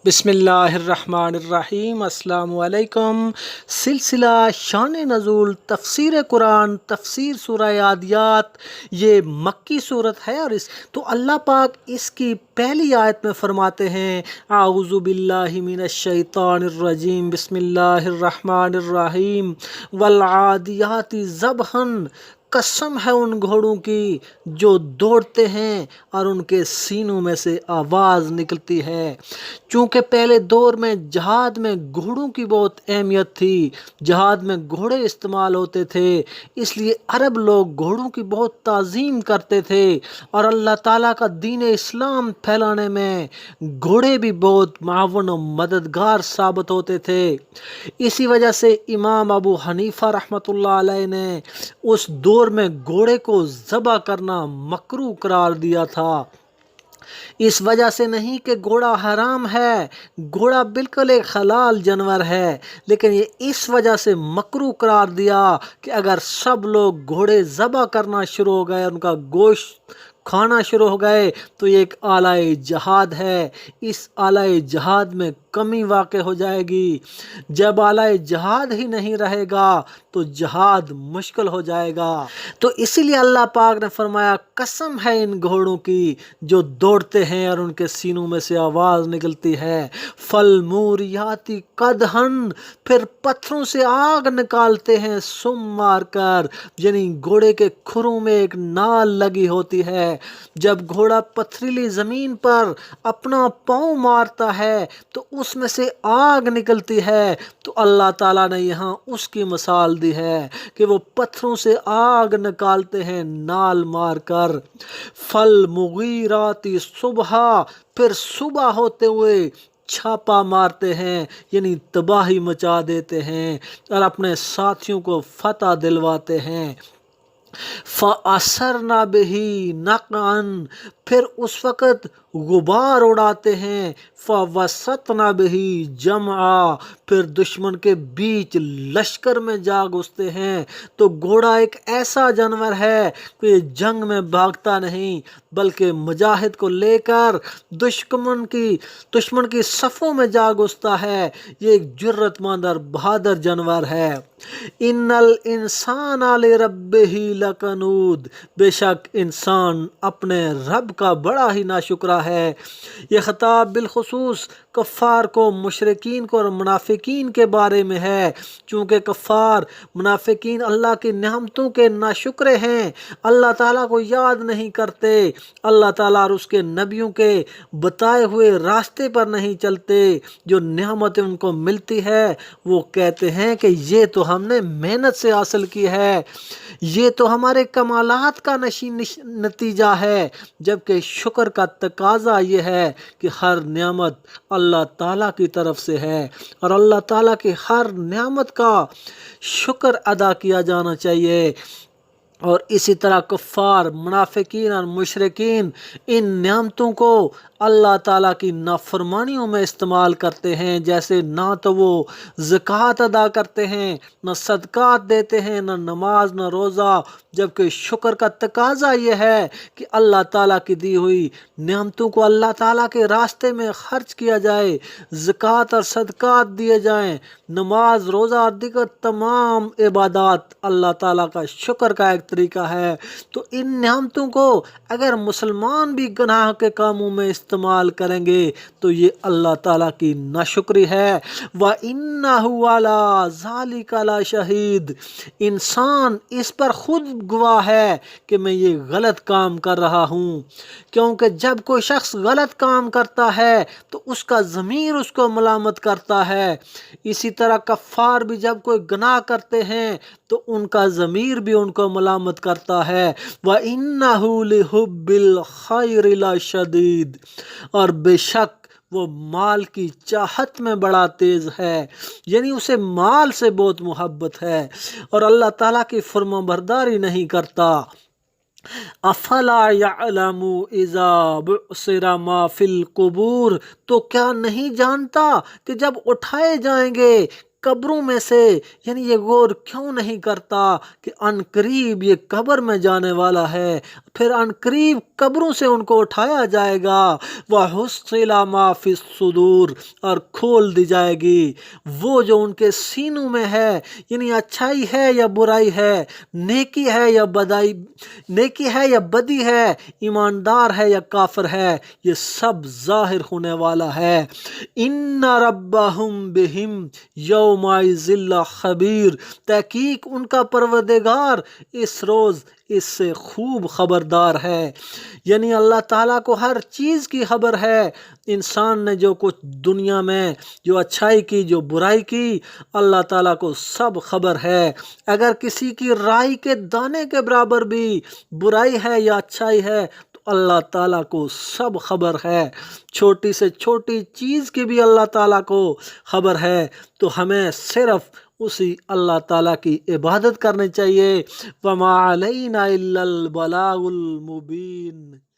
بسم اللہ الرحمن الرحیم۔ السلام علیکم۔ سلسلہ شان نزول تفسیر قرآن، تفسیر سورہ عادیات، یہ مکی صورت ہے، اور تو اللہ پاک اس کی پہلی آیت میں فرماتے ہیں اعوذ باللہ من الشیطان الرجیم، بسم اللہ الرحمن الرحیم، والعادیات ضبحا، قسم ہے ان گھوڑوں کی جو دوڑتے ہیں اور ان کے سینوں میں سے آواز نکلتی ہے۔ چونکہ پہلے دور میں جہاد میں گھوڑوں کی بہت اہمیت تھی، جہاد میں گھوڑے استعمال ہوتے تھے، اس لیے عرب لوگ گھوڑوں کی بہت تعظیم کرتے تھے، اور اللہ تعالیٰ کا دین اسلام پھیلانے میں گھوڑے بھی بہت معاون و مددگار ثابت ہوتے تھے۔ اسی وجہ سے امام ابو حنیفہ رحمۃ اللہ علیہ نے اس دور میں گھوڑے کو ذبح کرنا مکروہ قرار دیا تھا۔ اس وجہ سے نہیں کہ گھوڑا حرام ہے، گھوڑا بالکل ایک حلال جانور ہے، لیکن یہ اس وجہ سے مکروہ قرار دیا کہ اگر سب لوگ گھوڑے ذبح کرنا شروع ہو گئے، ان کا گوشت کھانا شروع ہو گئے، تو یہ ایک اعلی جہاد ہے، اس اعلی جہاد میں کمی واقع ہو جائے گی۔ جب اعلی جہاد ہی نہیں رہے گا تو جہاد مشکل ہو جائے گا۔ تو اسی لیے اللہ پاک نے فرمایا قسم ہے ان گھوڑوں کی جو دوڑتے ہیں اور ان کے سینوں میں سے آواز نکلتی ہے۔ فالموریاتی قدحن، پھر پتھروں سے آگ نکالتے ہیں سم مار کر، یعنی گھوڑے کے کھروں میں ایک نال لگی ہوتی ہے، جب گھوڑا پتھریلی زمین پر اپنا پاؤں مارتا ہے تو اس میں سے آگ نکلتی ہے، تو اللہ تعالیٰ نے یہاں اس کی مثال دی ہے کہ وہ پتھروں سے آگ نکالتے ہیں نال مار کر۔ فالمغیراتی صبحا، پھر صبح ہوتے ہوئے چھاپا مارتے ہیں، یعنی تباہی مچا دیتے ہیں اور اپنے ساتھیوں کو فتح دلواتے ہیں۔ فَأَثَرْنَ بِهِ نَقْعًا، پھر اس وقت غبار اڑاتے ہیں۔ فَوَسَطْنَ بِهِ جَمْعًا، پھر دشمن کے بیچ لشکر میں جا گھستے ہیں۔ تو گھوڑا ایک ایسا جانور ہے کہ یہ جنگ میں بھاگتا نہیں، بلکہ مجاہد کو لے کر دشمن کی صفوں میں جا گھستا ہے۔ یہ ایک جرت مند اور بہادر جانور ہے۔ ان الانسان لربہ لکنود، بے شک انسان اپنے رب کا بڑا ہی ناشکرا ہے۔ یہ خطاب بالخصوص کفار کو، مشرکین کو اور منافقین کے بارے میں ہے، چونکہ کفار منافقین اللہ کی نعمتوں کے ناشکرے ہیں، اللہ تعالیٰ کو یاد نہیں کرتے، اللہ تعالیٰ اور اس کے نبیوں کے بتائے ہوئے راستے پر نہیں چلتے، جو نعمتیں ان کو ملتی ہے وہ کہتے ہیں کہ یہ تو ہم نے محنت سے حاصل کی ہے، یہ تو ہمارے کمالات کا نتیجہ ہے، جبکہ شکر کا تقاضا یہ ہے کہ ہر نعمت اللہ تعالیٰ کی طرف سے ہے، اور اللہ تعالیٰ کی ہر نعمت کا شکر ادا کیا جانا چاہیے۔ اور اسی طرح کفار، منافقین اور مشرکین ان نعمتوں کو اللہ تعالیٰ کی نافرمانیوں میں استعمال کرتے ہیں، جیسے نہ تو وہ زکوٰۃ ادا کرتے ہیں، نہ صدقات دیتے ہیں، نہ نماز، نہ روزہ، جبکہ شکر کا تقاضا یہ ہے کہ اللہ تعالیٰ کی دی ہوئی نعمتوں کو اللہ تعالیٰ کے راستے میں خرچ کیا جائے، زکوٰۃ اور صدقات دیے جائیں، نماز، روزہ اور دیگر تمام عبادات اللہ تعالیٰ کا شکر کا ایک طریقہ ہے۔ تو ان نعمتوں کو اگر مسلمان بھی گناہ کے کاموں میں استعمال کریں گے تو یہ اللہ تعالیٰ کی ناشکری ہے۔ وَإِنَّهُ عَلَىٰ ذَلِكَ لَشَهِيدٌ، انسان اس پر خود گواہ ہے کہ میں یہ غلط کام کر رہا ہوں، کیونکہ جب کوئی شخص غلط کام کرتا ہے تو اس کا ضمیر اس کو ملامت کرتا ہے، اسی طرح کفار بھی جب کوئی گناہ کرتے ہیں تو ان کا ضمیر بھی ان کو ملامت کرتا ہے۔ وَإِنَّهُ لِحُبِّ الْخَيْرِ لَشَدِيدٌ، اور بے شک وہ مال کی چاہت میں بڑا تیز ہے، یعنی اسے مال سے بہت محبت ہے اور اللہ تعالیٰ کی فرما برداری نہیں کرتا۔ افلا یعلم اذا بعثر ما فی القبور، تو کیا نہیں جانتا کہ جب اٹھائے جائیں گے قبروں میں سے یعنی یہ غور کیوں نہیں کرتا کہ ان قریب یہ قبر میں جانے والا ہے، پھر ان قریب قبروں سے ان کو اٹھایا جائے گا، وَحُصِّلَ مَا فِي الصُّدُورِ اور کھول دی جائے گی وہ جو ان کے سینوں میں ہے، یعنی اچھائی ہے یا برائی ہے، نیکی ہے یا بدی ہے، ایماندار ہے یا کافر ہے، یہ سب ظاہر ہونے والا ہے۔ ان ربہم بہم یومئذ خبیر، تحقیق ان کا پروردگار اس روز اس سے خوب خبردار ہے، یعنی اللہ تعالیٰ کو ہر چیز کی خبر ہے۔ انسان نے جو کچھ دنیا میں جو اچھائی کی جو برائی کی، اللہ تعالیٰ کو سب خبر ہے۔ اگر کسی کی رائی کے دانے کے برابر بھی برائی ہے یا اچھائی ہے تو اللہ تعالیٰ کو سب خبر ہے، چھوٹی سے چھوٹی چیز کی بھی اللہ تعالیٰ کو خبر ہے۔ تو ہمیں صرف اسی اللہ تعالیٰ کی عبادت کرنی چاہیے۔ وَمَا عَلَيْنَا إِلَّا الْبَلَاغُ الْمُبِينُ۔